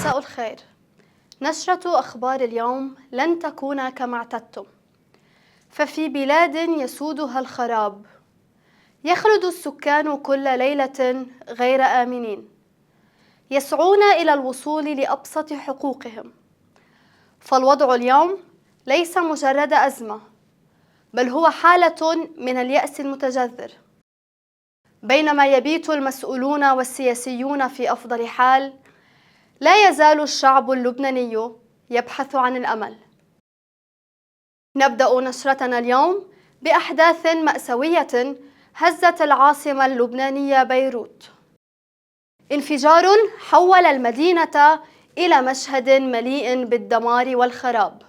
مساء الخير. نشرة أخبار اليوم لن تكون كما اعتدتم، ففي بلاد يسودها الخراب يخلد السكان كل ليلة غير آمنين، يسعون إلى الوصول لأبسط حقوقهم. فالوضع اليوم ليس مجرد أزمة، بل هو حالة من اليأس المتجذر. بينما يبيت المسؤولون والسياسيون في أفضل حال، لا يزال الشعب اللبناني يبحث عن الأمل. نبدأ نشرتنا اليوم بأحداث مأساوية هزت العاصمة اللبنانية بيروت. انفجار حول المدينة إلى مشهد مليء بالدمار والخراب.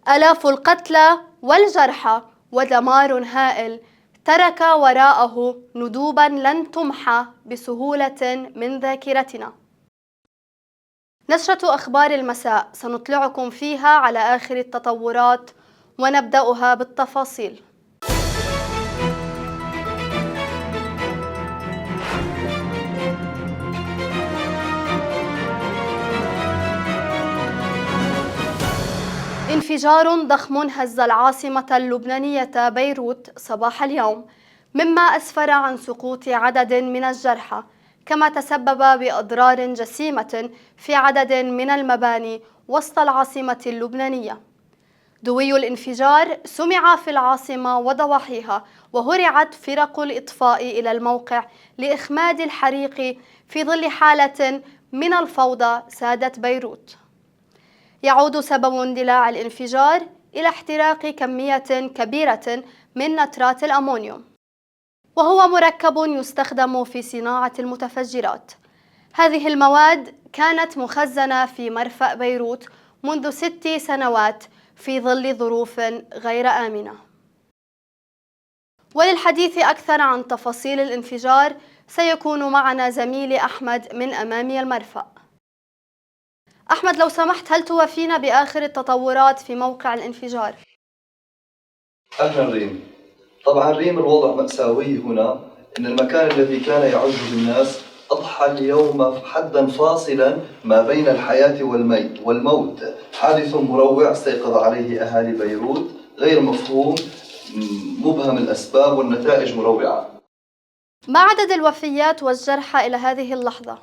آلاف القتلى والجرحى ودمار هائل ترك وراءه ندوبا لن تمحى بسهولة من ذاكرتنا. نشرة أخبار المساء سنطلعكم فيها على آخر التطورات، ونبدأها بالتفاصيل. انفجار ضخم هز العاصمة اللبنانية بيروت صباح اليوم، مما أسفر عن سقوط عدد من الجرحى، كما تسبب بأضرار جسيمة في عدد من المباني وسط العاصمة اللبنانية. دوي الانفجار سمع في العاصمة وضواحيها، وهرعت فرق الإطفاء إلى الموقع لإخماد الحريق في ظل حالة من الفوضى سادت بيروت. يعود سبب اندلاع الانفجار إلى احتراق كمية كبيرة من نترات الأمونيوم، وهو مركب يستخدم في صناعة المتفجرات. هذه المواد كانت مخزنة في مرفأ بيروت منذ 6 سنوات في ظل ظروف غير آمنة. وللحديث أكثر عن تفاصيل الانفجار سيكون معنا زميلي أحمد من أمامي المرفأ. أحمد، لو سمحت، هل توافينا بآخر التطورات في موقع الانفجار؟ أهلا ريم. طبعا ريم، الوضع مأساوي هنا. إن المكان الذي كان يعج بالناس أضحى اليوم حدا فاصلا ما بين الحياة والموت. حادث مروع استيقظ عليه أهالي بيروت، غير مفهوم، مبهم الأسباب، والنتائج مروعة. ما عدد الوفيات والجرحى إلى هذه اللحظة؟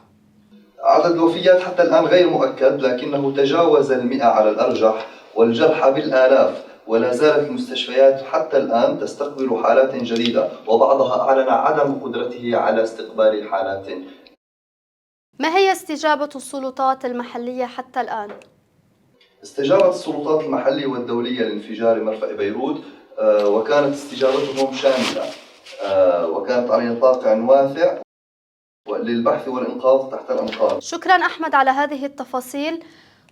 عدد الوفيات حتى الآن غير مؤكد، لكنه تجاوز 100 على الأرجح، والجرحى بالآلاف، ولا زالت المستشفيات حتى الآن تستقبل حالات جديدة، وبعضها أعلن عدم قدرته على استقبال حالات. ما هي استجابة السلطات المحلية حتى الآن؟ استجابت السلطات المحلية والدولية لانفجار مرفأ بيروت، وكانت استجابتهم شاملة، وكانت على نطاق واسع للبحث والإنقاذ تحت الأنقاض. شكرا أحمد على هذه التفاصيل.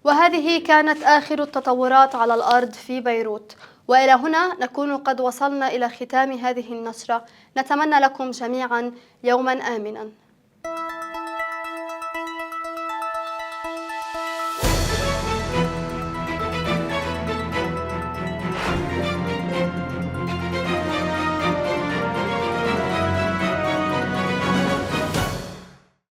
وهذه كانت آخر التطورات على الأرض في بيروت، وإلى هنا نكون قد وصلنا إلى ختام هذه النشرة. نتمنى لكم جميعا يوما آمنا.